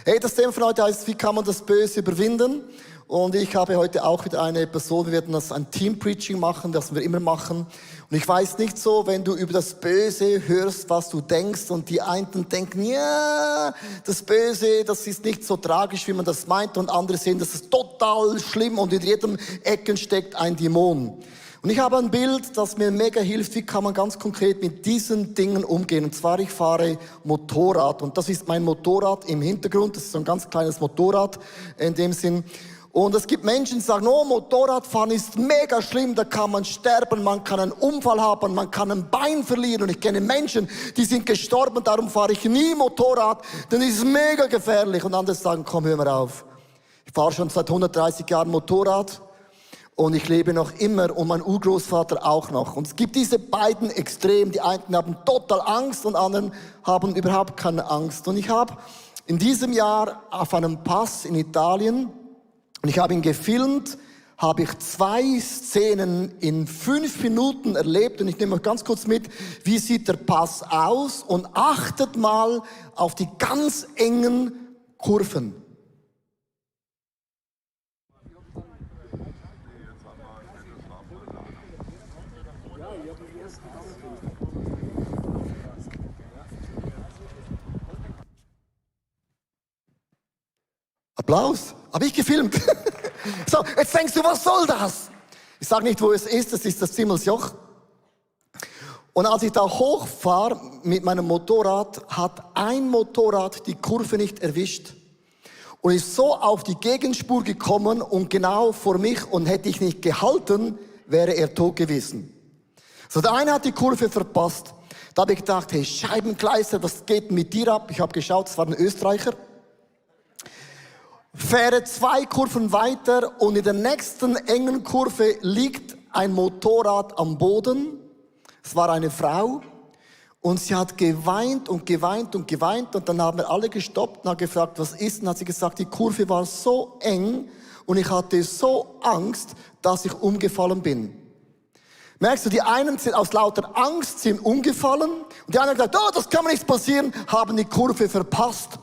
Hey, das Thema von heute heißt, wie kann man das Böse überwinden? Und ich habe heute auch wieder eine Person, wir werden das ein Team-Preaching machen, das wir immer machen. Und ich weiß nicht so, wenn du über das Böse hörst, was du denkst und die einen denken, ja, das Böse, das ist nicht so tragisch, wie man das meint, und andere sehen, das ist total schlimm und in jedem Ecken steckt ein Dämon. Und ich habe ein Bild, das mir mega hilft, wie kann man ganz konkret mit diesen Dingen umgehen. Und zwar, ich fahre Motorrad und das ist mein Motorrad im Hintergrund, das ist so ein ganz kleines Motorrad in dem Sinn. Und es gibt Menschen, die sagen, oh, Motorradfahren ist mega schlimm, da kann man sterben, man kann einen Unfall haben, man kann ein Bein verlieren. Und ich kenne Menschen, die sind gestorben, darum fahre ich nie Motorrad, denn es ist mega gefährlich. Und andere sagen, komm, hör mal auf. Ich fahre schon seit 130 Jahren Motorrad. Und ich lebe noch immer und mein Urgroßvater auch noch. Und es gibt diese beiden Extremen. Die einen haben total Angst und anderen haben überhaupt keine Angst. Und ich habe in diesem Jahr auf einem Pass in Italien, und ich habe ihn gefilmt, habe ich 2 Szenen in 5 Minuten erlebt. Und ich nehme euch ganz kurz mit, wie sieht der Pass aus? Und achtet mal auf die ganz engen Kurven. Applaus, habe ich gefilmt. So, jetzt denkst du, was soll das? Ich sage nicht, wo es ist das Zimmelsjoch. Und als ich da hochfahre mit meinem Motorrad, hat ein Motorrad die Kurve nicht erwischt und ist so auf die Gegenspur gekommen und genau vor mich, und hätte ich nicht gehalten, wäre er tot gewesen. So, der eine hat die Kurve verpasst. Da habe ich gedacht, hey Scheibenkleister, was geht mit dir ab? Ich habe geschaut, es war ein Österreicher. Fähre 2 Kurven weiter und in der nächsten engen Kurve liegt ein Motorrad am Boden. Es war eine Frau und sie hat geweint und geweint und geweint, und dann haben wir alle gestoppt und haben gefragt, was ist? Und hat sie gesagt, die Kurve war so eng und ich hatte so Angst, dass ich umgefallen bin. Merkst du, die einen sind aus lauter Angst sind umgefallen und die anderen gesagt, oh, das kann mir nicht passieren, haben die Kurve verpasst.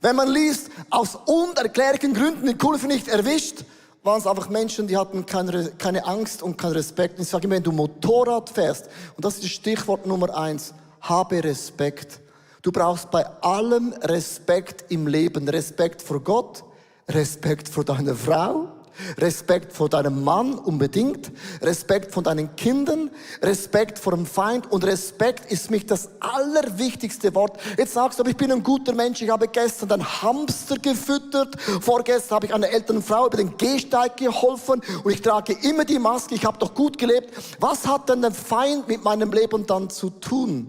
Wenn man liest, aus unerklärlichen Gründen die Kurve nicht erwischt, waren es einfach Menschen, die hatten keine Angst und keinen Respekt. Und ich sage immer, wenn du Motorrad fährst, und das ist das Stichwort Nummer 1, habe Respekt. Du brauchst bei allem Respekt im Leben. Respekt vor Gott, Respekt vor deiner Frau, Respekt vor deinem Mann unbedingt, Respekt vor deinen Kindern, Respekt vor dem Feind, und Respekt ist für mich das allerwichtigste Wort. Jetzt sagst du, aber ich bin ein guter Mensch, ich habe gestern einen Hamster gefüttert, vorgestern habe ich einer älteren Frau über den Gehsteig geholfen und ich trage immer die Maske, ich habe doch gut gelebt. Was hat denn der Feind mit meinem Leben dann zu tun?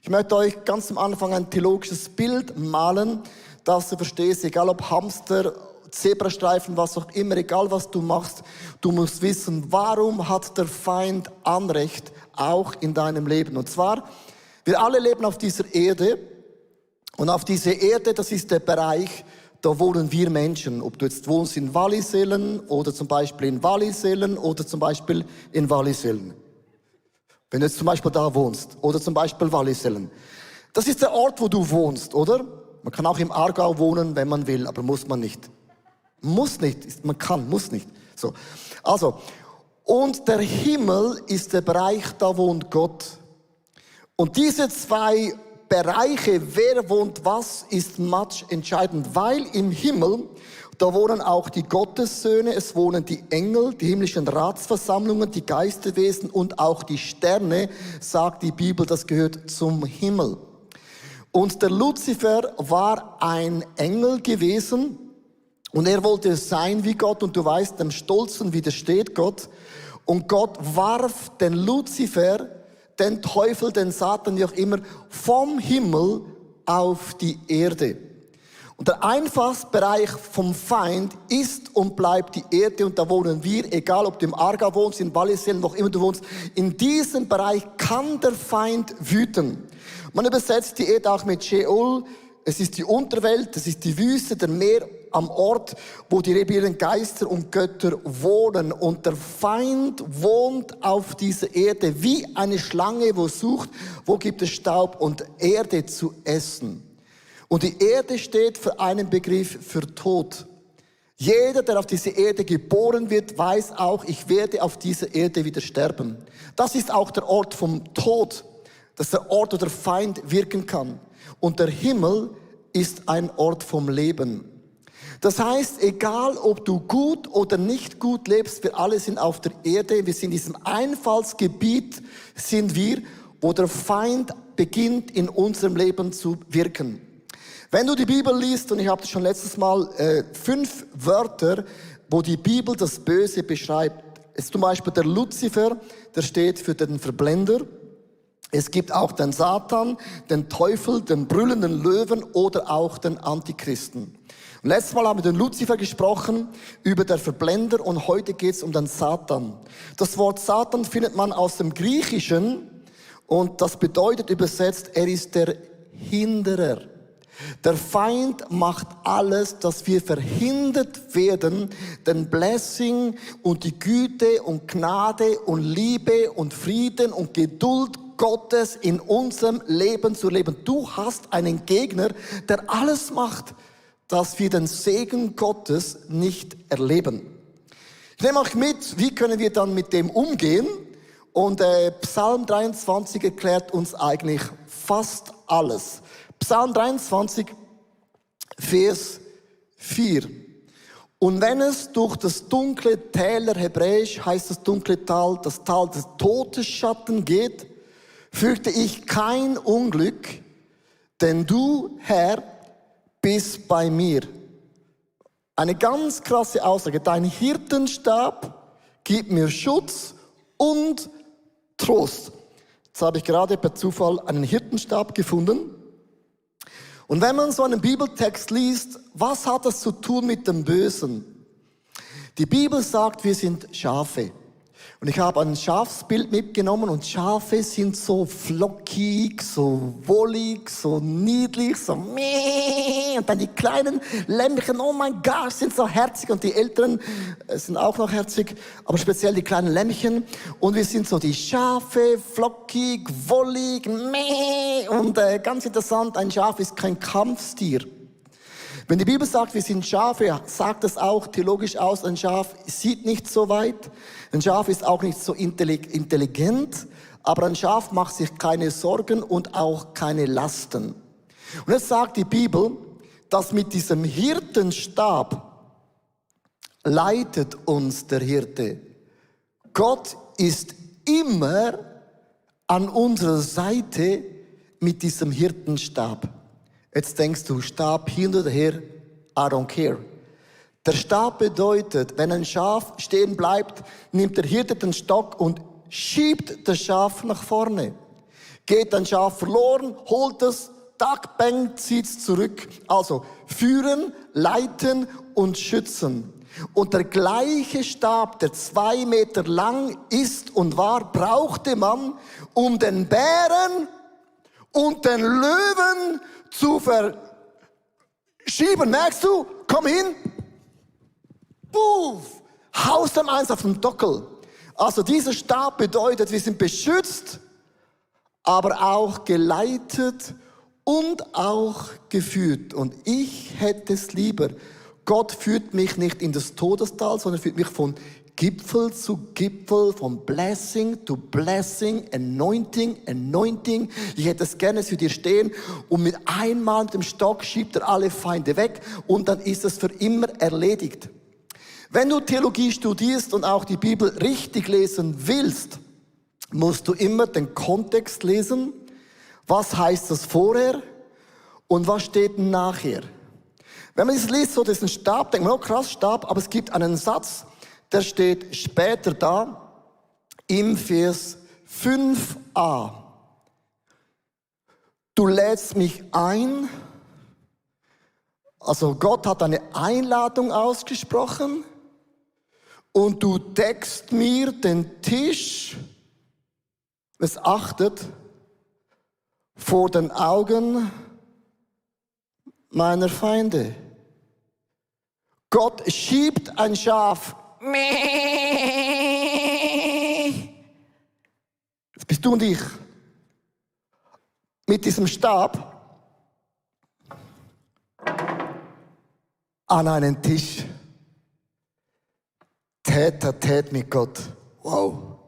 Ich möchte euch ganz am Anfang ein theologisches Bild malen, dass du verstehst, egal ob Hamster, Zebrastreifen, was auch immer, egal was du machst, du musst wissen, warum hat der Feind Anrecht, auch in deinem Leben. Und zwar, wir alle leben auf dieser Erde, und auf dieser Erde, das ist der Bereich, da wohnen wir Menschen. Ob du jetzt wohnst in Wallisellen oder zum Beispiel in Wallisellen oder zum Beispiel in Wallisellen. Wenn du jetzt zum Beispiel da wohnst oder zum Beispiel Wallisellen. Das ist der Ort, wo du wohnst, oder? Man kann auch im Aargau wohnen, wenn man will, aber muss man nicht. Muss nicht, man kann, muss nicht. So. Also, und der Himmel ist der Bereich, da wohnt Gott. Und diese 2 Bereiche, wer wohnt was, ist entscheidend, weil im Himmel, da wohnen auch die Gottessöhne, es wohnen die Engel, die himmlischen Ratsversammlungen, die Geisterwesen und auch die Sterne, sagt die Bibel, das gehört zum Himmel. Und der Luzifer war ein Engel gewesen, und er wollte sein wie Gott, und du weißt, dem Stolzen widersteht Gott. Und Gott warf den Luzifer, den Teufel, den Satan, wie auch immer, vom Himmel auf die Erde. Und der Einfallsbereich vom Feind ist und bleibt die Erde, und da wohnen wir, egal ob du im Aargau wohnst, in Wallisellen, wo auch immer du wohnst. In diesem Bereich kann der Feind wüten. Man übersetzt die Erde auch mit Sheol. Es ist die Unterwelt, es ist die Wüste, der Meer am Ort, wo die rebellen Geister und Götter wohnen. Und der Feind wohnt auf dieser Erde wie eine Schlange, wo sucht, wo gibt es Staub und Erde zu essen. Und die Erde steht für einen Begriff für Tod. Jeder, der auf diese Erde geboren wird, weiß auch, ich werde auf dieser Erde wieder sterben. Das ist auch der Ort vom Tod. Das ist der Ort, wo der Feind wirken kann. Und der Himmel ist ein Ort vom Leben. Das heißt, egal ob du gut oder nicht gut lebst, wir alle sind auf der Erde, wir sind in diesem Einfallsgebiet, sind wir, wo der Feind beginnt in unserem Leben zu wirken. Wenn du die Bibel liest, und ich habe das schon letztes Mal 5 Wörter, wo die Bibel das Böse beschreibt. Es ist zum Beispiel der Luzifer, der steht für den Verblender. Es gibt auch den Satan, den Teufel, den brüllenden Löwen oder auch den Antichristen. Und letztes Mal haben wir den Luzifer gesprochen, über den Verblender, und heute geht es um den Satan. Das Wort Satan findet man aus dem Griechischen und das bedeutet übersetzt, er ist der Hinderer. Der Feind macht alles, dass wir verhindert werden, den Blessing und die Güte und Gnade und Liebe und Frieden und Geduld Gottes in unserem Leben zu leben. Du hast einen Gegner, der alles macht, dass wir den Segen Gottes nicht erleben. Ich nehme euch mit, wie können wir dann mit dem umgehen? Und Psalm 23 erklärt uns eigentlich fast alles. Psalm 23, Vers 4. Und wenn es durch das dunkle Täler, hebräisch heißt das dunkle Tal, das Tal des Todesschatten geht, fürchte ich kein Unglück, denn du, Herr, bist bei mir. Eine ganz krasse Aussage. Dein Hirtenstab gibt mir Schutz und Trost. Jetzt habe ich gerade per Zufall einen Hirtenstab gefunden. Und wenn man so einen Bibeltext liest, was hat das zu tun mit dem Bösen? Die Bibel sagt, wir sind Schafe. Und ich habe ein Schafsbild mitgenommen und Schafe sind so flockig, so wollig, so niedlich, so meh. Und dann die kleinen Lämmchen, oh mein Gott, sind so herzig. Und die Älteren sind auch noch herzig, aber speziell die kleinen Lämmchen. Und wir sind so die Schafe, flockig, wollig, meh. Und ganz interessant, ein Schaf ist kein Kampfstier. Wenn die Bibel sagt, wir sind Schafe, sagt es auch theologisch aus, ein Schaf sieht nicht so weit, ein Schaf ist auch nicht so intelligent, aber ein Schaf macht sich keine Sorgen und auch keine Lasten. Und jetzt sagt die Bibel, dass mit diesem Hirtenstab leitet uns der Hirte. Gott ist immer an unserer Seite mit diesem Hirtenstab. Jetzt denkst du, Stab hin oder her, I don't care. Der Stab bedeutet, wenn ein Schaf stehen bleibt, nimmt der Hirte den Stock und schiebt das Schaf nach vorne. Geht ein Schaf verloren, holt es, tack, bang, zieht es zurück. Also führen, leiten und schützen. Und der gleiche Stab, der 2 Meter lang ist und war, brauchte man, um den Bären und den Löwen zu verschieben. Merkst du? Komm hin. Puff. Haust dem eins auf den Dockel. Also dieser Stab bedeutet, wir sind beschützt, aber auch geleitet und auch geführt. Und ich hätte es lieber. Gott führt mich nicht in das Todestal, sondern führt mich von Gipfel zu Gipfel, von Blessing to Blessing, Anointing. Ich hätte es gerne für dir stehen und mit einmal mit dem Stock schiebt er alle Feinde weg und dann ist es für immer erledigt. Wenn du Theologie studierst und auch die Bibel richtig lesen willst, musst du immer den Kontext lesen. Was heißt das vorher und was steht nachher? Wenn man das liest, so das ist ein Stab, denkt man, oh krass, Stab, aber es gibt einen Satz, der steht später da, im Vers 5a. Du lädst mich ein, also Gott hat eine Einladung ausgesprochen und du deckst mir den Tisch, es achtet, vor den Augen meiner Feinde. Gott schiebt ein Schaf. Das bist du und ich. Mit diesem Stab. an einen Tisch. Tête-à-tête mit Gott. Wow.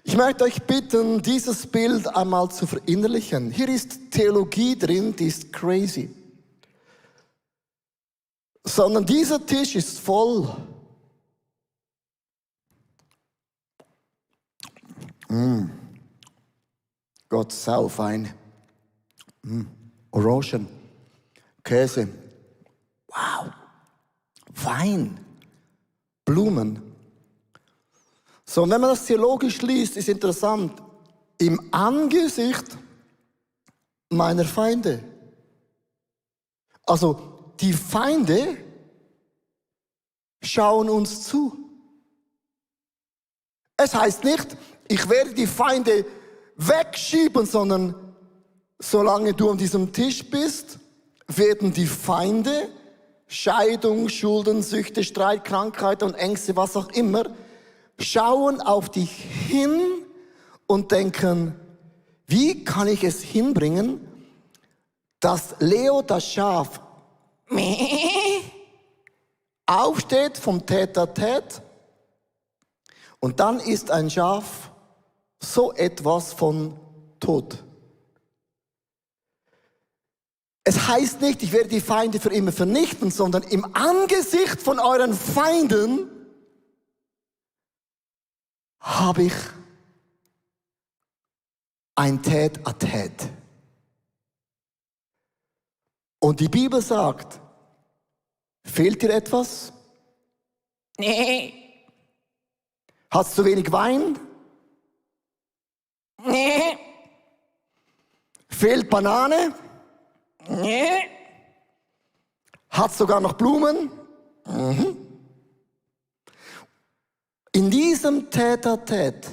Ich möchte euch bitten, dieses Bild einmal zu verinnerlichen. Hier ist Theologie drin, die ist crazy. Sondern dieser Tisch ist voll. Gott, saufein. Orangen, Käse. Wow. Wein. Blumen. So, und wenn man das theologisch liest, ist interessant. Im Angesicht meiner Feinde. Also, die Feinde schauen uns zu. Es heißt nicht, ich werde die Feinde wegschieben, sondern solange du an diesem Tisch bist, werden die Feinde, Scheidung, Schulden, Süchte, Streit, Krankheit und Ängste, was auch immer, schauen auf dich hin und denken, wie kann ich es hinbringen, dass Leo, das Schaf, aufsteht vom Tête-à-tête und dann ist ein Schaf so etwas von tot. Es heißt nicht, ich werde die Feinde für immer vernichten, sondern im Angesicht von euren Feinden habe ich ein Tête-à-tête. Und die Bibel sagt, fehlt dir etwas? Nee. Hast du wenig Wein? Nee. Fehlt Banane? Nee. Hat sogar noch Blumen? In diesem Tête-à-tête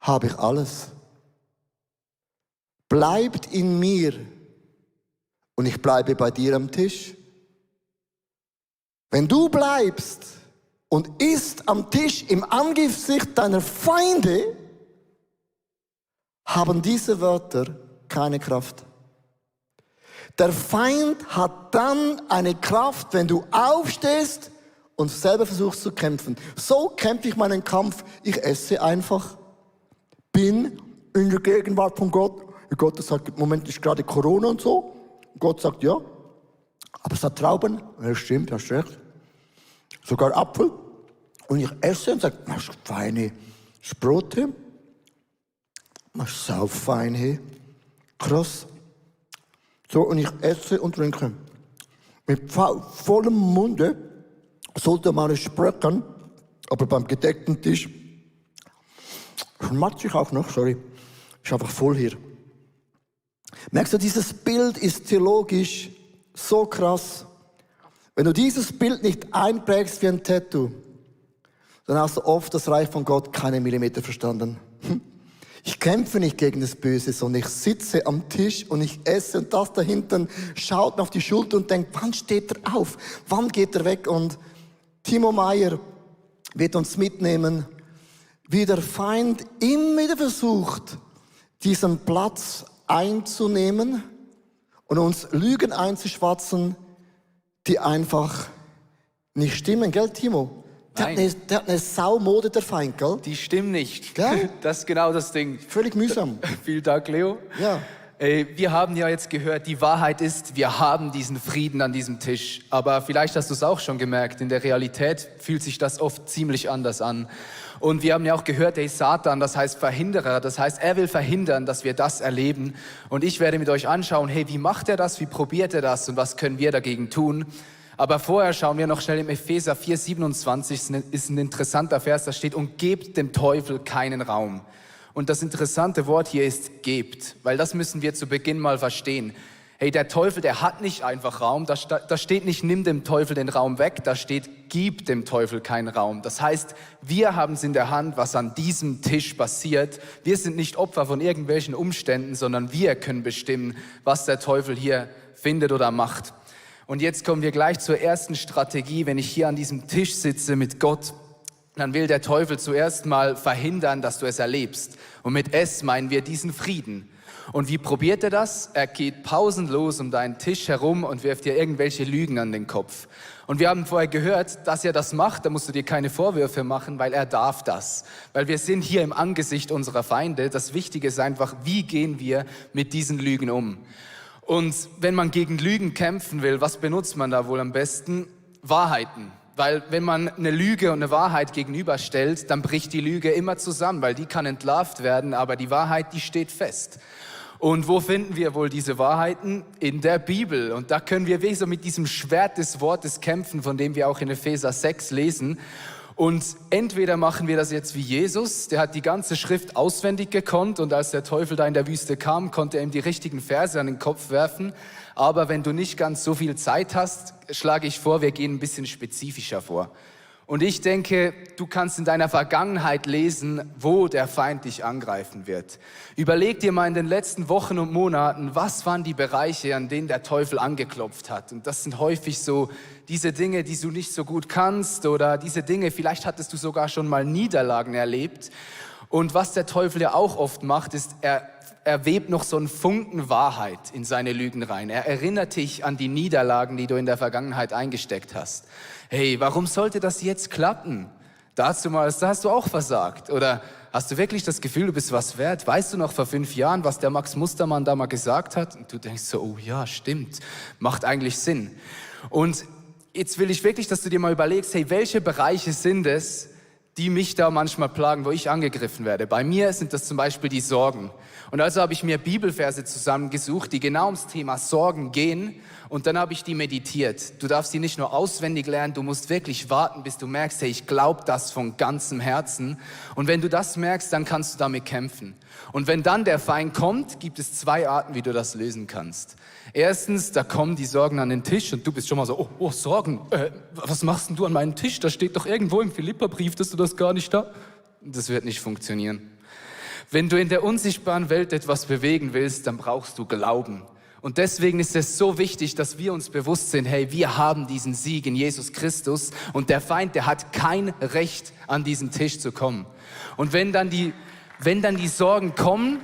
habe ich alles. Bleibt in mir und ich bleibe bei dir am Tisch. Wenn du bleibst und isst am Tisch im Angesicht deiner Feinde, haben diese Wörter keine Kraft. Der Feind hat dann eine Kraft, wenn du aufstehst und selber versuchst zu kämpfen. So kämpfe ich meinen Kampf. Ich esse einfach, bin in der Gegenwart von Gott. Gott sagt, im Moment ist gerade Corona und so. Gott sagt, ja, aber es hat Trauben. Ja, stimmt, hast recht. Sogar Apfel. Und ich esse und sage, das ist feine Brote. Das ist sau fein, hey. Krass. So, und ich esse und trinke. Mit vollem Munde sollte man sprechen, aber beim gedeckten Tisch schmatze ich auch noch, sorry. Ist einfach voll hier. Merkst du, dieses Bild ist theologisch so krass. Wenn du dieses Bild nicht einprägst wie ein Tattoo, dann hast du oft das Reich von Gott keine Millimeter verstanden. Ich kämpfe nicht gegen das Böse, sondern ich sitze am Tisch und ich esse und das da hinten schaut mir auf die Schulter und denkt, wann steht er auf? Wann geht er weg? Und Timo Meyer wird uns mitnehmen, wie der Feind immer wieder versucht, diesen Platz einzunehmen und uns Lügen einzuschwatzen, die einfach nicht stimmen, gell, Timo? Der hat eine Saumode, der Feind, gell? Die stimmen nicht. Gell? Das ist genau das Ding. Völlig mühsam. Vielen Dank, Leo. Ja. Wir haben ja jetzt gehört, die Wahrheit ist, wir haben diesen Frieden an diesem Tisch. Aber vielleicht hast du es auch schon gemerkt, in der Realität fühlt sich das oft ziemlich anders an. Und wir haben ja auch gehört, der Satan, das heißt Verhinderer, das heißt, er will verhindern, dass wir das erleben. Und ich werde mit euch anschauen, hey, wie macht er das, wie probiert er das und was können wir dagegen tun? Aber vorher schauen wir noch schnell im Epheser 4,27, ist ein interessanter Vers, da steht, und gebt dem Teufel keinen Raum. Und das interessante Wort hier ist gebt, weil das müssen wir zu Beginn mal verstehen. Hey, der Teufel, der hat nicht einfach Raum, da steht nicht, nimm dem Teufel den Raum weg, da steht, gib dem Teufel keinen Raum. Das heißt, wir haben es in der Hand, was an diesem Tisch passiert. Wir sind nicht Opfer von irgendwelchen Umständen, sondern wir können bestimmen, was der Teufel hier findet oder macht. Und jetzt kommen wir gleich zur ersten Strategie, wenn ich hier an diesem Tisch sitze mit Gott. dann will der Teufel zuerst mal verhindern, dass du es erlebst. Und mit es meinen wir diesen Frieden. Und wie probiert er das? Er geht pausenlos um deinen Tisch herum und wirft dir irgendwelche Lügen an den Kopf. Und wir haben vorher gehört, dass er das macht, da musst du dir keine Vorwürfe machen, weil er darf das. Weil wir sind hier im Angesicht unserer Feinde. Das Wichtige ist einfach, wie gehen wir mit diesen Lügen um? Und wenn man gegen Lügen kämpfen will, was benutzt man da wohl am besten? Wahrheiten. Weil wenn man eine Lüge und eine Wahrheit gegenüberstellt, dann bricht die Lüge immer zusammen, weil die kann entlarvt werden, aber die Wahrheit, die steht fest. Und wo finden wir wohl diese Wahrheiten? In der Bibel. Und da können wir wie so mit diesem Schwert des Wortes kämpfen, von dem wir auch in Epheser 6 lesen. Und entweder machen wir das jetzt wie Jesus, der hat die ganze Schrift auswendig gekonnt und als der Teufel da in der Wüste kam, konnte er ihm die richtigen Verse an den Kopf werfen. Aber wenn du nicht ganz so viel Zeit hast, schlage ich vor, wir gehen ein bisschen spezifischer vor. Und ich denke, du kannst in deiner Vergangenheit lesen, wo der Feind dich angreifen wird. Überleg dir mal in den letzten Wochen und Monaten, was waren die Bereiche, an denen der Teufel angeklopft hat. Und das sind häufig so diese Dinge, die du nicht so gut kannst oder diese Dinge, vielleicht hattest du sogar schon mal Niederlagen erlebt. Und was der Teufel ja auch oft macht, ist, er webt noch so einen Funken Wahrheit in seine Lügen rein. Er erinnert dich an die Niederlagen, die du in der Vergangenheit eingesteckt hast. Hey, warum sollte das jetzt klappen? Da hast du auch versagt. Oder hast du wirklich das Gefühl, du bist was wert? Weißt du noch vor 5 Jahren, was der Max Mustermann da mal gesagt hat? Und du denkst so, oh ja, stimmt, macht eigentlich Sinn. Und jetzt will ich wirklich, dass du dir mal überlegst, hey, welche Bereiche sind es, die mich da manchmal plagen, wo ich angegriffen werde. Bei mir sind das zum Beispiel die Sorgen. Und also habe ich mir Bibelverse zusammengesucht, die genau ums Thema Sorgen gehen und dann habe ich die meditiert. Du darfst die nicht nur auswendig lernen, du musst wirklich warten, bis du merkst, hey, ich glaube das von ganzem Herzen. Und wenn du das merkst, dann kannst du damit kämpfen. Und wenn dann der Feind kommt, gibt es 2 Arten, wie du das lösen kannst. Erstens, da kommen die Sorgen an den Tisch und du bist schon mal so, oh Sorgen, was machst denn du an meinem Tisch? Da steht doch irgendwo im Philipperbrief, dass du das gar nicht da. Das wird nicht funktionieren. Wenn du in der unsichtbaren Welt etwas bewegen willst, dann brauchst du Glauben. Und deswegen ist es so wichtig, dass wir uns bewusst sind, hey, wir haben diesen Sieg in Jesus Christus und der Feind, der hat kein Recht, an diesen Tisch zu kommen. Und wenn dann die Sorgen kommen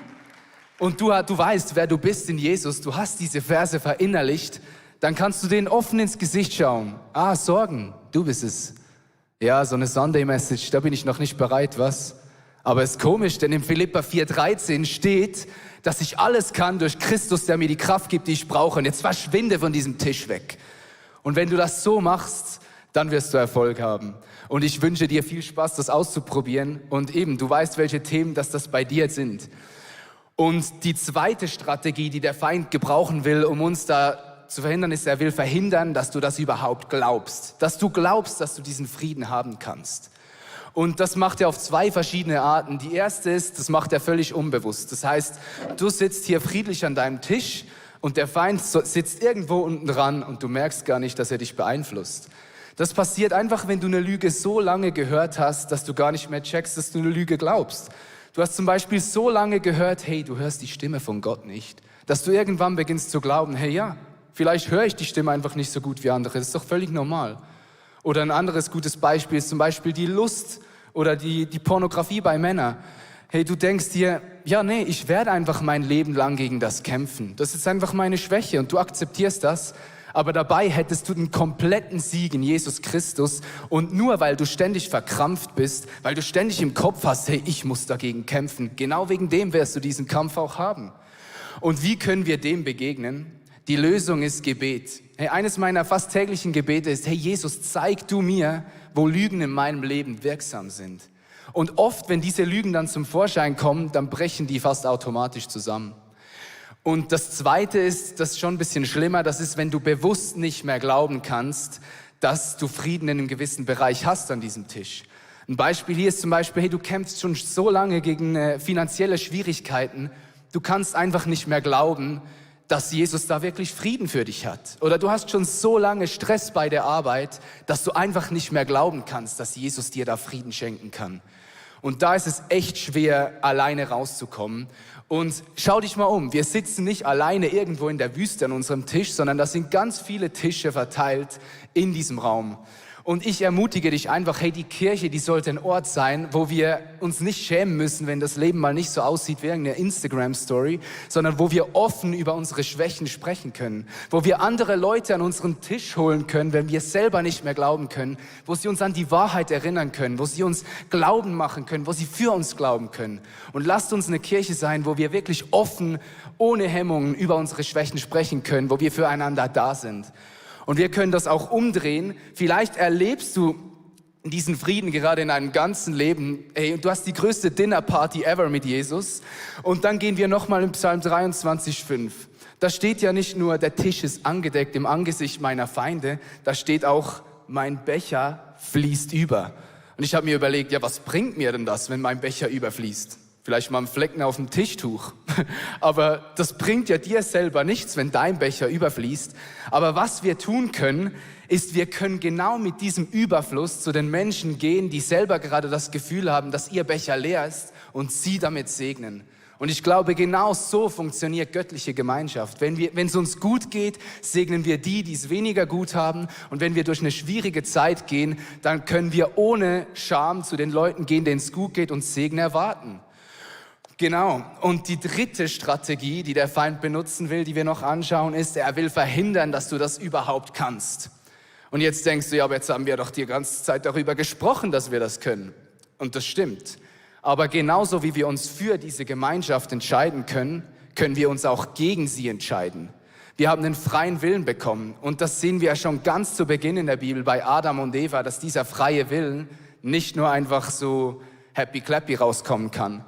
und du weißt, wer du bist in Jesus, du hast diese Verse verinnerlicht, dann kannst du denen offen ins Gesicht schauen. Ah, Sorgen, du bist es. Ja, so eine Sunday-Message, da bin ich noch nicht bereit, was? Aber es ist komisch, denn in Philipper 4,13 steht, dass ich alles kann durch Christus, der mir die Kraft gibt, die ich brauche. Und jetzt verschwinde von diesem Tisch weg. Und wenn du das so machst, dann wirst du Erfolg haben. Und ich wünsche dir viel Spaß, das auszuprobieren. Und eben, du weißt, welche Themen das bei dir sind. Und die zweite Strategie, die der Feind gebrauchen will, um uns da zu verhindern, ist, er will verhindern, dass du das überhaupt glaubst. Dass du glaubst, dass du diesen Frieden haben kannst. Und das macht er auf 2 verschiedene Arten. Die erste ist, das macht er völlig unbewusst. Das heißt, du sitzt hier friedlich an deinem Tisch und der Feind sitzt irgendwo unten dran und du merkst gar nicht, dass er dich beeinflusst. Das passiert einfach, wenn du eine Lüge so lange gehört hast, dass du gar nicht mehr checkst, dass du eine Lüge glaubst. Du hast zum Beispiel so lange gehört, hey, du hörst die Stimme von Gott nicht, dass du irgendwann beginnst zu glauben, hey, ja, vielleicht höre ich die Stimme einfach nicht so gut wie andere. Das ist doch völlig normal. Oder ein anderes gutes Beispiel ist zum Beispiel die Lust oder die Pornografie bei Männern. Hey, du denkst dir, ja, nee, ich werde einfach mein Leben lang gegen das kämpfen. Das ist einfach meine Schwäche und du akzeptierst das. Aber dabei hättest du den kompletten Sieg in Jesus Christus. Und nur weil du ständig verkrampft bist, weil du ständig im Kopf hast, hey, ich muss dagegen kämpfen, genau wegen dem wirst du diesen Kampf auch haben. Und wie können wir dem begegnen? Die Lösung ist Gebet. Hey, eines meiner fast täglichen Gebete ist, hey Jesus, zeig du mir, wo Lügen in meinem Leben wirksam sind. Und oft, wenn diese Lügen dann zum Vorschein kommen, dann brechen die fast automatisch zusammen. Und das Zweite ist, das ist schon ein bisschen schlimmer, das ist, wenn du bewusst nicht mehr glauben kannst, dass du Frieden in einem gewissen Bereich hast an diesem Tisch. Ein Beispiel hier ist zum Beispiel, hey, du kämpfst schon so lange gegen finanzielle Schwierigkeiten, du kannst einfach nicht mehr glauben, dass Jesus da wirklich Frieden für dich hat. Oder du hast schon so lange Stress bei der Arbeit, dass du einfach nicht mehr glauben kannst, dass Jesus dir da Frieden schenken kann. Und da ist es echt schwer, alleine rauszukommen. Und schau dich mal um, wir sitzen nicht alleine irgendwo in der Wüste an unserem Tisch, sondern da sind ganz viele Tische verteilt in diesem Raum. Und ich ermutige dich einfach, hey, die Kirche, die sollte ein Ort sein, wo wir uns nicht schämen müssen, wenn das Leben mal nicht so aussieht wie irgendeine Instagram-Story, sondern wo wir offen über unsere Schwächen sprechen können, wo wir andere Leute an unseren Tisch holen können, wenn wir selber nicht mehr glauben können, wo sie uns an die Wahrheit erinnern können, wo sie uns Glauben machen können, wo sie für uns glauben können. Und lasst uns eine Kirche sein, wo wir wirklich offen, ohne Hemmungen über unsere Schwächen sprechen können, wo wir füreinander da sind. Und wir können das auch umdrehen. Vielleicht erlebst du diesen Frieden gerade in deinem ganzen Leben. Hey, du hast die größte Dinnerparty ever mit Jesus. Und dann gehen wir nochmal in Psalm 23,5. Da steht ja nicht nur, der Tisch ist angedeckt im Angesicht meiner Feinde. Da steht auch, mein Becher fließt über. Und ich habe mir überlegt, ja, was bringt mir denn das, wenn mein Becher überfließt? Vielleicht mal einen Flecken auf dem Tischtuch. Aber das bringt ja dir selber nichts, wenn dein Becher überfließt. Aber was wir tun können, ist, wir können genau mit diesem Überfluss zu den Menschen gehen, die selber gerade das Gefühl haben, dass ihr Becher leer ist und sie damit segnen. Und ich glaube, genau so funktioniert göttliche Gemeinschaft. Wenn es uns gut geht, segnen wir die es weniger gut haben. Und wenn wir durch eine schwierige Zeit gehen, dann können wir ohne Scham zu den Leuten gehen, denen es gut geht und Segen erwarten. Genau. Und die dritte Strategie, die der Feind benutzen will, die wir noch anschauen, ist, er will verhindern, dass du das überhaupt kannst. Und jetzt denkst du, ja, aber jetzt haben wir doch die ganze Zeit darüber gesprochen, dass wir das können. Und das stimmt. Aber genauso wie wir uns für diese Gemeinschaft entscheiden können, können wir uns auch gegen sie entscheiden. Wir haben einen freien Willen bekommen. Und das sehen wir ja schon ganz zu Beginn in der Bibel bei Adam und Eva, dass dieser freie Willen nicht nur einfach so happy clappy rauskommen kann.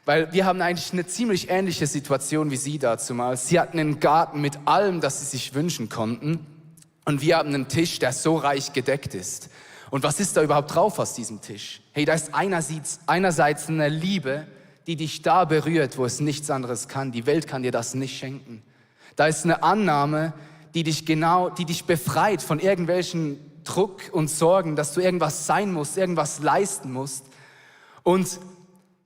Weil wir haben eigentlich eine ziemlich ähnliche Situation wie sie dazumals. Sie hatten einen Garten mit allem, das sie sich wünschen konnten. Und wir haben einen Tisch, der so reich gedeckt ist. Und was ist da überhaupt drauf aus diesem Tisch? Hey, da ist einerseits eine Liebe, die dich da berührt, wo es nichts anderes kann. Die Welt kann dir das nicht schenken. Da ist eine Annahme, die dich befreit von irgendwelchen Druck und Sorgen, dass du irgendwas sein musst, irgendwas leisten musst. Und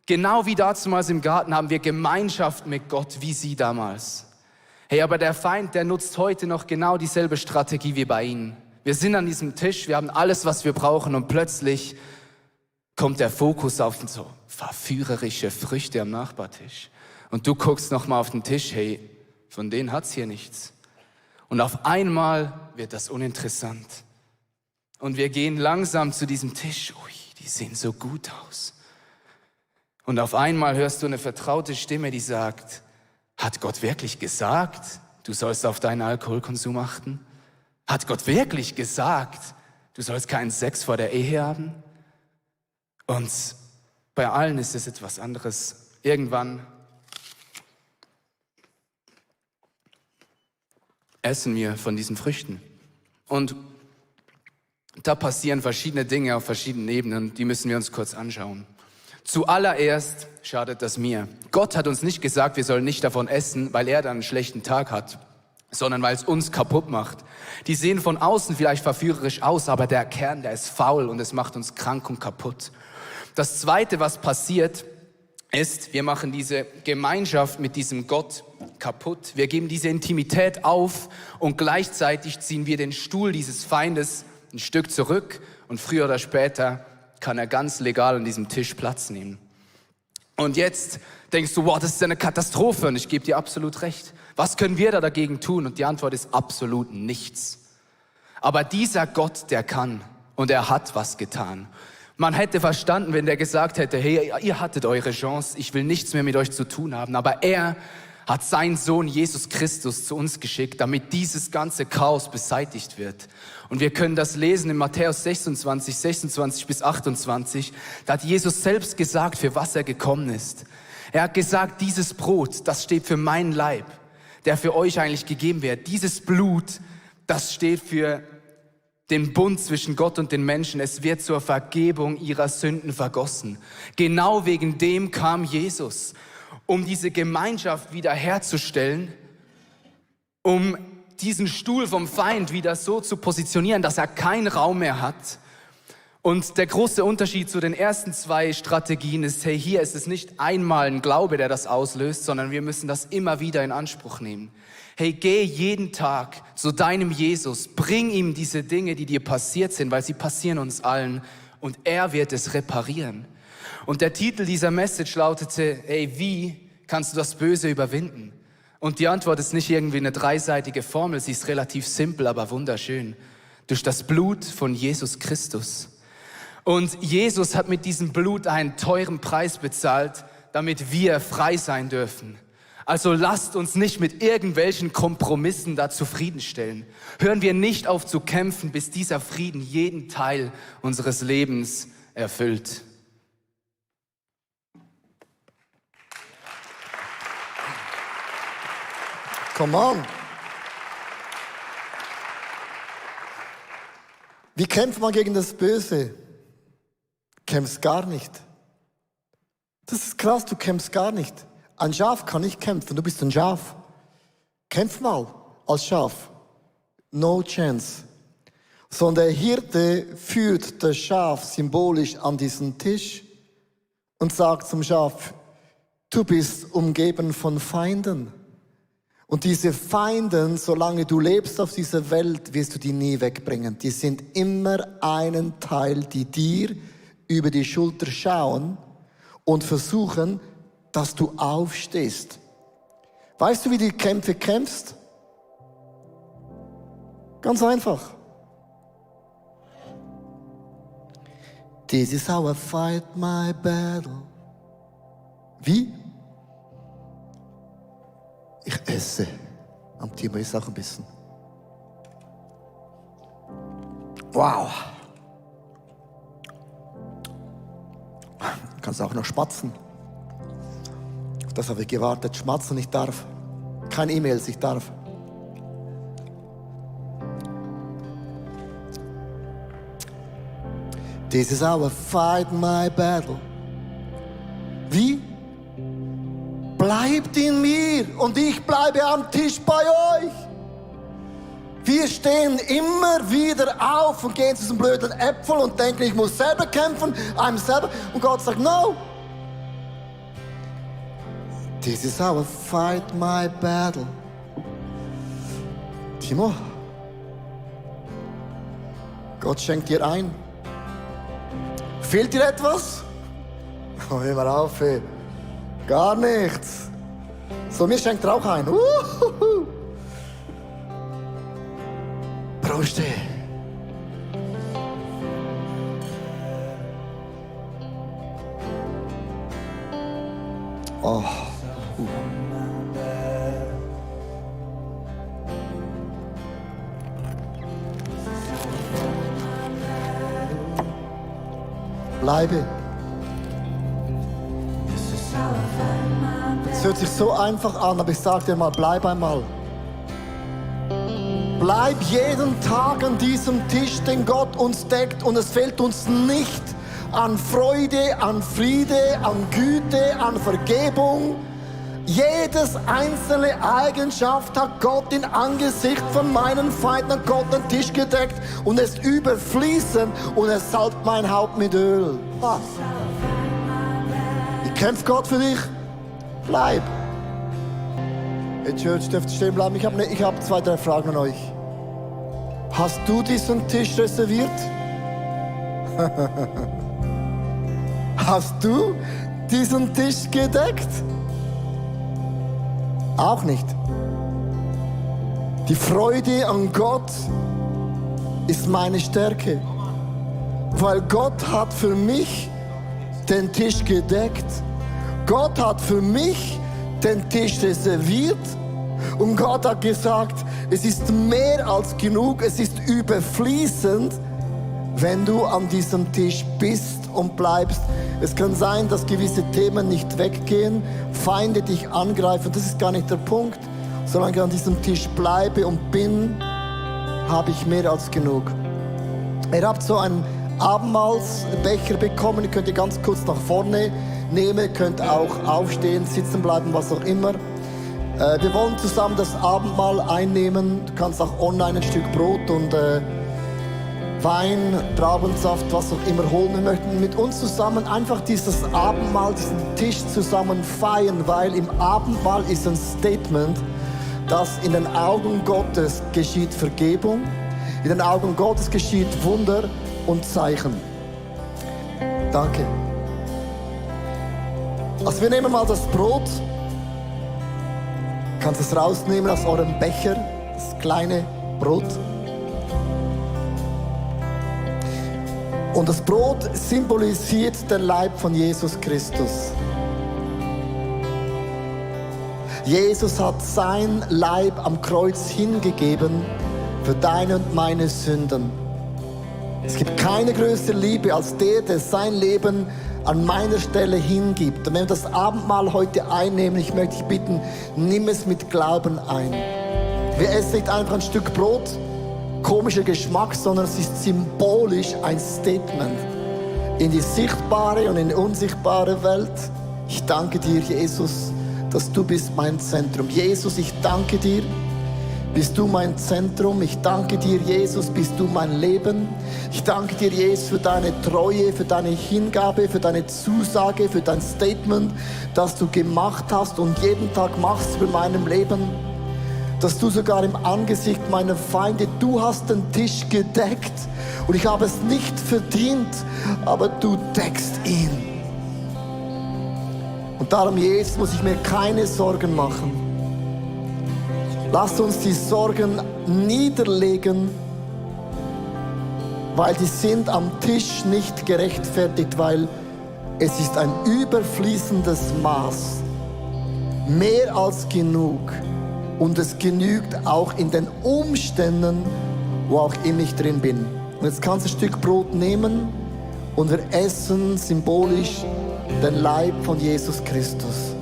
genau wie damals im Garten haben wir Gemeinschaft mit Gott, wie sie damals. Hey, aber der Feind, der nutzt heute noch genau dieselbe Strategie wie bei ihnen. Wir sind an diesem Tisch, wir haben alles, was wir brauchen und plötzlich kommt der Fokus auf so verführerische Früchte am Nachbartisch. Und du guckst nochmal auf den Tisch, hey, von denen hat's hier nichts. Und auf einmal wird das uninteressant. Und wir gehen langsam zu diesem Tisch, ui, die sehen so gut aus. Und auf einmal hörst du eine vertraute Stimme, die sagt, hat Gott wirklich gesagt, du sollst auf deinen Alkoholkonsum achten? Hat Gott wirklich gesagt, du sollst keinen Sex vor der Ehe haben? Und bei allen ist es etwas anderes. Irgendwann essen wir von diesen Früchten. Und da passieren verschiedene Dinge auf verschiedenen Ebenen, die müssen wir uns kurz anschauen. Zuallererst schadet das mir. Gott hat uns nicht gesagt, wir sollen nicht davon essen, weil er dann einen schlechten Tag hat, sondern weil es uns kaputt macht. Die sehen von außen vielleicht verführerisch aus, aber der Kern, der ist faul und es macht uns krank und kaputt. Das Zweite, was passiert, ist, wir machen diese Gemeinschaft mit diesem Gott kaputt. Wir geben diese Intimität auf und gleichzeitig ziehen wir den Stuhl dieses Feindes ein Stück zurück und früher oder später kann er ganz legal an diesem Tisch Platz nehmen. Und jetzt denkst du, wow, das ist eine Katastrophe und ich gebe dir absolut recht. Was können wir da dagegen tun? Und die Antwort ist absolut nichts. Aber dieser Gott, der kann und er hat was getan. Man hätte verstanden, wenn der gesagt hätte, hey, ihr hattet eure Chance, ich will nichts mehr mit euch zu tun haben. Aber er hat seinen Sohn Jesus Christus zu uns geschickt, damit dieses ganze Chaos beseitigt wird. Und wir können das lesen in Matthäus 26 bis 28. Da hat Jesus selbst gesagt, für was er gekommen ist. Er hat gesagt, dieses Brot, das steht für meinen Leib, der für euch eigentlich gegeben wird. Dieses Blut, das steht für den Bund zwischen Gott und den Menschen. Es wird zur Vergebung ihrer Sünden vergossen. Genau wegen dem kam Jesus, um diese Gemeinschaft wiederherzustellen, um diesen Stuhl vom Feind wieder so zu positionieren, dass er keinen Raum mehr hat. Und der große Unterschied zu den ersten 2 Strategien ist, hey, hier ist es nicht einmal ein Glaube, der das auslöst, sondern wir müssen das immer wieder in Anspruch nehmen. Hey, geh jeden Tag zu deinem Jesus, bring ihm diese Dinge, die dir passiert sind, weil sie passieren uns allen, und er wird es reparieren. Und der Titel dieser Message lautete, hey, wie kannst du das Böse überwinden? Und die Antwort ist nicht irgendwie eine 3-seitige Formel, sie ist relativ simpel, aber wunderschön. Durch das Blut von Jesus Christus. Und Jesus hat mit diesem Blut einen teuren Preis bezahlt, damit wir frei sein dürfen. Also lasst uns nicht mit irgendwelchen Kompromissen da zufriedenstellen. Hören wir nicht auf zu kämpfen, bis dieser Frieden jeden Teil unseres Lebens erfüllt. Come on. Wie kämpft man gegen das Böse? Kämpfst gar nicht. Das ist krass, du kämpfst gar nicht. Ein Schaf kann nicht kämpfen, du bist ein Schaf. Kämpf mal als Schaf. No chance. Sondern der Hirte führt das Schaf symbolisch an diesen Tisch und sagt zum Schaf, du bist umgeben von Feinden. Und diese Feinden, solange du lebst auf dieser Welt, wirst du die nie wegbringen. Die sind immer einen Teil, die dir über die Schulter schauen und versuchen, dass du aufstehst. Weißt du, wie du die Kämpfe kämpfst? Ganz einfach. This is how I fight my battle. Wie? Ich esse. Am Thema ist auch ein bisschen. Wow. Du kannst auch noch schmatzen. Auf das habe ich gewartet. Schmatzen, ich darf. Keine E-Mails, ich darf. This is how I fight my battle. Wie? Bleibt in mir und ich bleibe am Tisch bei euch. Wir stehen immer wieder auf und gehen zu diesem blöden Äpfel und denken, ich muss selber kämpfen, I'm selber. Und Gott sagt, no. This is how I fight my battle. Timo, Gott schenkt dir ein. Fehlt dir etwas? Oh, hör mal auf, ey. Gar nichts. So, mir schenkt er auch ein. Prost. Oh. Bleibe. Es hört sich so einfach an, aber ich sag dir mal, bleib einmal. Bleib jeden Tag an diesem Tisch, den Gott uns deckt, und es fehlt uns nicht an Freude, an Friede, an Güte, an Vergebung. Jedes einzelne Eigenschaft hat Gott im Angesicht von meinen Feinden, hat Gott den Tisch gedeckt und es überfließen und es salbt mein Haupt mit Öl. Wie kämpft Gott für dich? Bleib. Hey Church, dürft stehen bleiben. Ich hab 2, 3 Fragen an euch. Hast du diesen Tisch reserviert? Hast du diesen Tisch gedeckt? Auch nicht. Die Freude an Gott ist meine Stärke. Weil Gott hat für mich den Tisch gedeckt. Gott hat für mich den Tisch reserviert. Und Gott hat gesagt, es ist mehr als genug, es ist überfließend, wenn du an diesem Tisch bist und bleibst. Es kann sein, dass gewisse Themen nicht weggehen, Feinde dich angreifen, das ist gar nicht der Punkt. Solange ich an diesem Tisch bleibe und bin, habe ich mehr als genug. Ihr habt so einen Abendmahlsbecher bekommen, ihr könnt ihr ganz kurz nach vorne nehmen, ihr könnt auch aufstehen, sitzen bleiben, was auch immer. Wir wollen zusammen das Abendmahl einnehmen. Du kannst auch online ein Stück Brot und Wein, Traubensaft, was auch immer holen. Wir möchten mit uns zusammen einfach dieses Abendmahl, diesen Tisch zusammen feiern, weil im Abendmahl ist ein Statement, dass in den Augen Gottes geschieht Vergebung, in den Augen Gottes geschieht Wunder und Zeichen. Danke. Also wir nehmen mal das Brot. Du kannst es rausnehmen aus eurem Becher, das kleine Brot. Und das Brot symbolisiert den Leib von Jesus Christus. Jesus hat sein Leib am Kreuz hingegeben für deine und meine Sünden. Es gibt keine größere Liebe als der sein Leben an meiner Stelle hingibt. Und wenn wir das Abendmahl heute einnehmen, ich möchte dich bitten, nimm es mit Glauben ein. Wir essen nicht einfach ein Stück Brot, komischer Geschmack, sondern es ist symbolisch ein Statement in die sichtbare und in die unsichtbare Welt. Ich danke dir, Jesus, dass du bist mein Zentrum. Jesus, ich danke dir, bist du mein Zentrum. Ich danke dir, Jesus, bist du mein Leben. Ich danke dir, Jesus, für deine Treue, für deine Hingabe, für deine Zusage, für dein Statement, das du gemacht hast und jeden Tag machst für meinem Leben. Dass du sogar im Angesicht meiner Feinde, du hast den Tisch gedeckt und ich habe es nicht verdient, aber du deckst ihn. Und darum, Jesus, muss ich mir keine Sorgen machen. Lass uns die Sorgen niederlegen, weil die sind am Tisch nicht gerechtfertigt, weil es ist ein überfließendes Maß, mehr als genug. Und es genügt auch in den Umständen, wo auch immer ich drin bin. Und jetzt kannst du ein Stück Brot nehmen und wir essen symbolisch den Leib von Jesus Christus.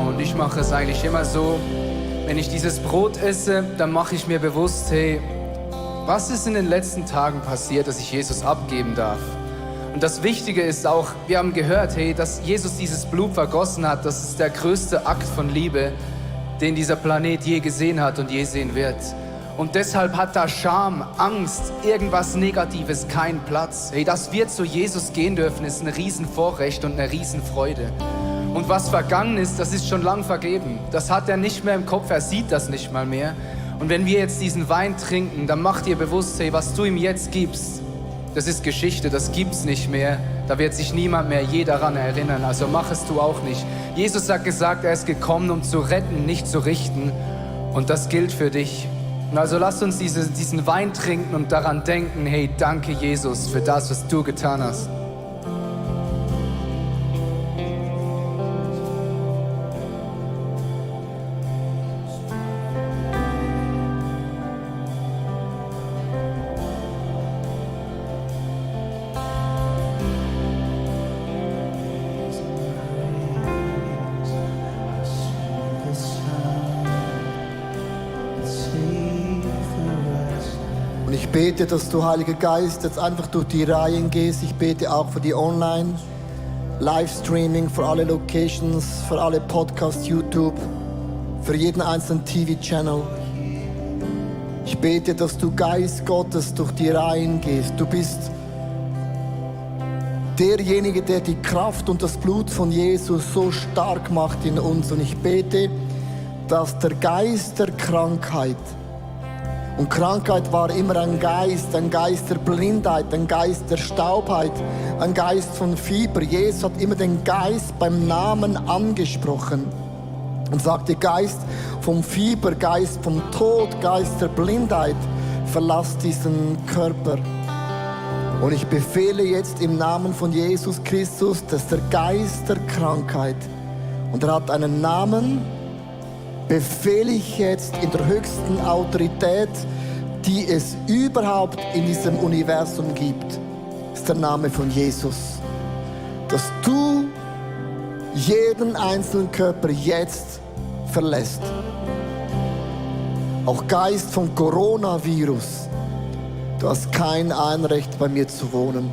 Und ich mache es eigentlich immer so, wenn ich dieses Brot esse, dann mache ich mir bewusst, hey, was ist in den letzten Tagen passiert, dass ich Jesus abgeben darf? Und das Wichtige ist auch, wir haben gehört, hey, dass Jesus dieses Blut vergossen hat, das ist der größte Akt von Liebe, den dieser Planet je gesehen hat und je sehen wird. Und deshalb hat da Scham, Angst, irgendwas Negatives keinen Platz. Hey, dass wir zu Jesus gehen dürfen, ist ein Riesenvorrecht und eine Riesenfreude. Und was vergangen ist, das ist schon lang vergeben. Das hat er nicht mehr im Kopf, er sieht das nicht mal mehr. Und wenn wir jetzt diesen Wein trinken, dann mach dir bewusst, hey, was du ihm jetzt gibst, das ist Geschichte, das gibt's nicht mehr. Da wird sich niemand mehr je daran erinnern, also mach es du auch nicht. Jesus hat gesagt, er ist gekommen, um zu retten, nicht zu richten. Und das gilt für dich. Und also lasst uns diesen Wein trinken und daran denken, hey, danke Jesus für das, was du getan hast. Und ich bete, dass du, Heiliger Geist, jetzt einfach durch die Reihen gehst. Ich bete auch für die Online-Livestreaming, für alle Locations, für alle Podcasts, YouTube, für jeden einzelnen TV-Channel. Ich bete, dass du, Geist Gottes, durch die Reihen gehst. Du bist derjenige, der die Kraft und das Blut von Jesus so stark macht in uns. Und ich bete, dass der Geist der Krankheit, und Krankheit war immer ein Geist der Blindheit, ein Geist der Staubheit, ein Geist von Fieber. Jesus hat immer den Geist beim Namen angesprochen und sagte, Geist vom Fieber, Geist vom Tod, Geist der Blindheit, verlass diesen Körper. Und ich befehle jetzt im Namen von Jesus Christus, dass der Geist der Krankheit, und er hat einen Namen, befehle ich jetzt in der höchsten Autorität, die es überhaupt in diesem Universum gibt, ist der Name von Jesus. Dass du jeden einzelnen Körper jetzt verlässt. Auch Geist vom Coronavirus, du hast kein Anrecht, bei mir zu wohnen.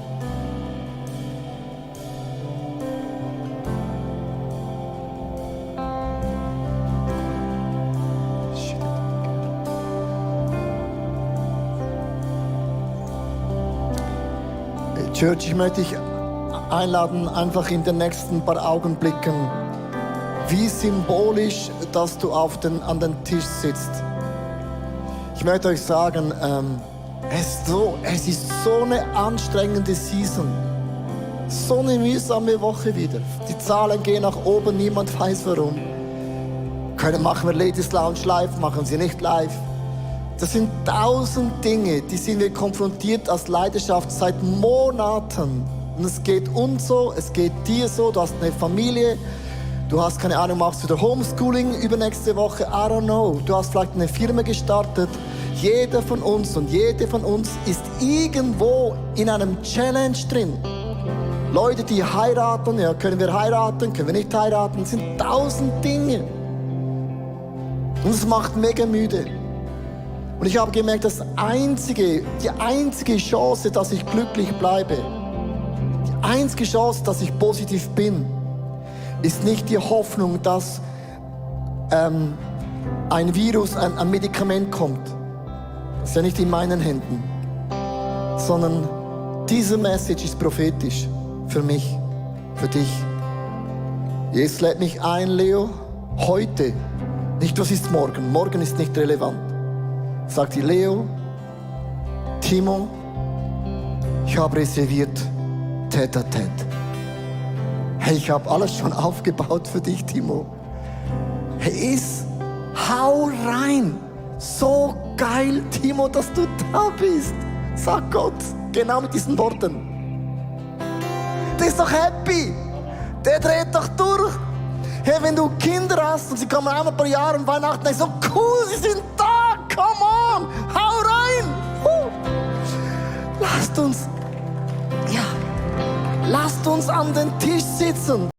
Church, ich möchte dich einladen, einfach in den nächsten paar Augenblicken, wie symbolisch, dass du an den Tisch sitzt. Ich möchte euch sagen, es ist so eine anstrengende Season, so eine mühsame Woche wieder. Die Zahlen gehen nach oben, niemand weiß warum. Machen wir Ladies Lounge live, machen sie nicht live. Das sind 1000 Dinge, die sind wir konfrontiert als Leidenschaft seit Monaten. Und es geht uns so, es geht dir so, du hast eine Familie, du hast keine Ahnung, machst du wieder Homeschooling übernächste Woche, I don't know. Du hast vielleicht eine Firma gestartet. Jeder von uns und jede von uns ist irgendwo in einem Challenge drin. Leute, die heiraten, ja, können wir heiraten, können wir nicht heiraten, es sind 1000 Dinge. Und es macht mega müde. Und ich habe gemerkt, die einzige Chance, dass ich glücklich bleibe, die einzige Chance, dass ich positiv bin, ist nicht die Hoffnung, dass ein Virus, ein Medikament kommt. Das ist ja nicht in meinen Händen. Sondern diese Message ist prophetisch für mich, für dich. Jesus lädt mich ein, Leo, heute, nicht was ist morgen, morgen ist nicht relevant. Sagt die Leo, Timo, ich habe reserviert Tête-à-Tête. Hey, ich habe alles schon aufgebaut für dich, Timo. Hey, hau rein. So geil, Timo, dass du da bist. Sag Gott, genau mit diesen Worten. Der ist doch happy. Der dreht doch durch. Hey, wenn du Kinder hast und sie kommen einmal pro Jahr an Weihnachten, so cool, sie sind da. Come on, hau rein! Lasst uns an den Tisch sitzen.